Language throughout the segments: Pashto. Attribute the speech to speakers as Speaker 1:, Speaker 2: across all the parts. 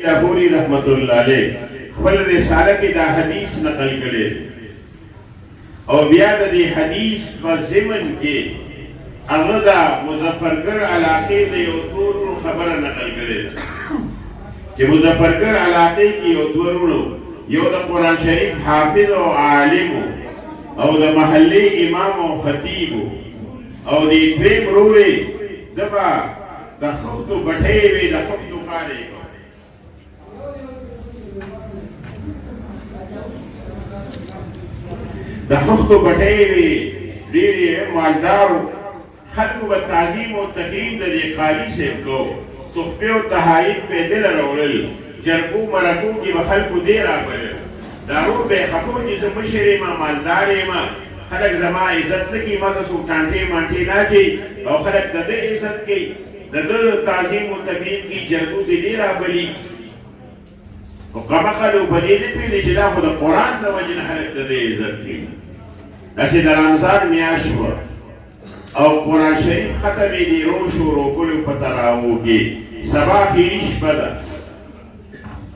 Speaker 1: لاہوری رحمت اللہ علیہ خپل رسالہ کی دا حدیث نقل کرے او بیا دا دی حدیث و زمن کے اغدا مظفرگڑھ علاقے دے اتور خبر نقل کرے کہ مظفرگڑھ علاقے کی اتورونو یو دا قرآن شریف حافظ و عالم او دا محلی امام و خطیب او دی دویم روڑے دبا دا خفتو بٹھے وی دا خفتو کارے کو دا خفتو بٹھے وی دیری مالدارو خلق و تعظیم و تقریم دا دی قالی سے کو تخفے و تحائید پہ دل رولل جرکو مرکو کی بخلقو دیر آبرل دارو بے خفو جیسے مشری ما مالداری ما خلق زمان عزت نکی ما تسو ٹانٹے مانٹے ناچے او خلق دا دے عزت کی دا دل تعظیم و تقریم کی جرکو دیر آبرلی قمقلو بدیلی پیلی جدا خود قرآن دا وجن حلق دا دے عزت کی ایسے در رمضان میاشو او قرآن شریف ختمی دی روشو روکلو پتراو کی سبا خیریش بدا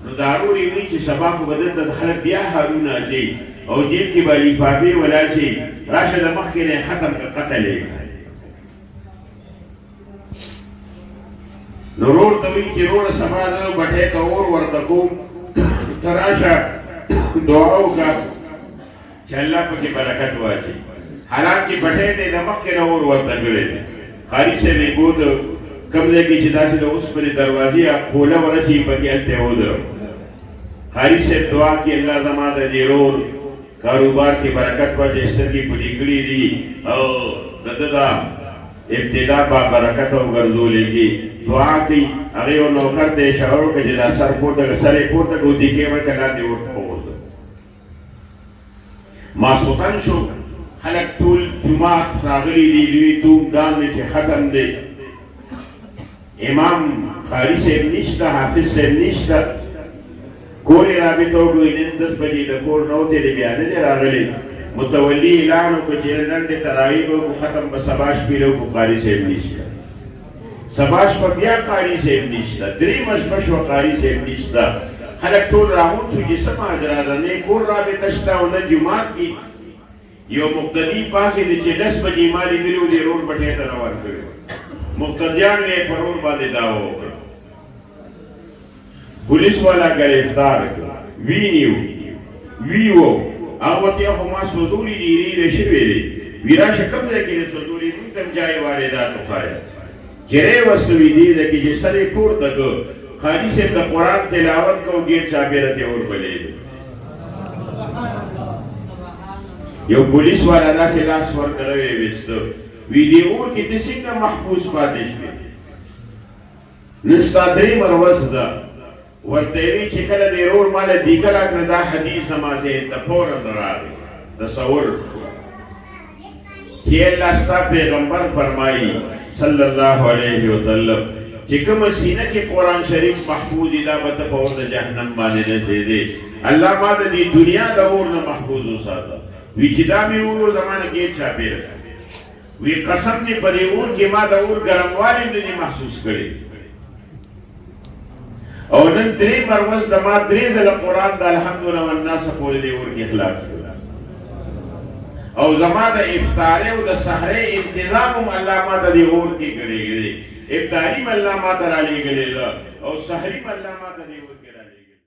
Speaker 1: نو داروری وی چی سبا خو بدن دا خلق بیا حارون آجی او جیب کی با لیفابی ولا چی راشد مخینے ختم کا قتلے نو رور توی چی رور سبا دا بٹھے کا اور وردکو تراشا دعاو کا چھ اللہ پا کی برکت واجی حالانکہ بٹھے دے نمک کے نور وردگلے قاری سے بھی بود کمزے کی جدا سے اس پر دروازی آپ کھولا ورچی پکی التے ہو در قاری سے دعا کی اللہ زمان دے رور کاروبار کی برکت واجی استر کی پلی گلی دی او دددا ابتدا با برکت و گرزو لے گی دعا کی اگیو نوکر دے شعروں کے جدا سر پورتا سرے پورتا کو دیکھے میں کلا دے اٹھا ہو در ما سوطن شو خلق طول جماعت راغلی دی لوی دوم دام نے چھے ختم دے امام خاری سے نشتا حافظ سے نشتا کوری رابطو کوئی نندس بجی دا کور نوتے دے بیانے دے راغلی متولی اعلانو کو چیل رنڈ ترائیبو کو ختم بسباش پیلو کو خاری سے نشتا سباش پر بیا خاری سے نشتا دری مشبش و خاری سے نشتا خلق طول راہون چھو جسم آجرادہ نے کور رابطشتا انہ جماعت کی یو مقتدی پاسی دے چھے 10 بجی مالی ملیو دے رول بٹھے تنوار کرے مقتدیان نے پرول باندے داو ہوگا پولیس والا گرفتار وینیو ویو آواتی اخما سوزولی دی ریر شروع دے ویرا شکم دے کہ سوزولی منتم جائے والے دا تخایا جرے وستوی دی دے کہ جسرے پور تک خاجی سے دا قرآن تلاوت کو گیر چاپیرتے اور بلے دے یو پولیس والا دا سے لاس ور کروے وستو ویڈیو کی تسنگ محفوظ پاتش میں نستا دری مروز دا ورطیوی چکل دے رور مالا دیگر اکر دا حدیث ہماسے تپور اندر آگے تصور کہ اللہ ستا پیغمبر فرمائی صلی اللہ علیہ وسلم چکم سینہ کے قرآن شریف محفوظ ادابت پور دا جہنم بانے نسے دے اللہ مالا دی دنیا دا ورنا محفوظ ہو ساتا وی چدا میں اور زمانہ گیٹ چھاپے رکھا وی قسم نے پدے اور کی ماں دا اور گرم والی نے محسوس کرے اور نن تری مروز دا ماں تری زل قرآن دا الحمدللہ والناس پولے دے اور کی اخلاق کرا اور زمان دا افطارے و دا سحرے انتظام اللہ ماں دا دے اور کی کرے گئے افطاری میں اللہ ماں دا را لے گلے دا اور سحری میں اللہ ماں دا دے اور کی را لے گلے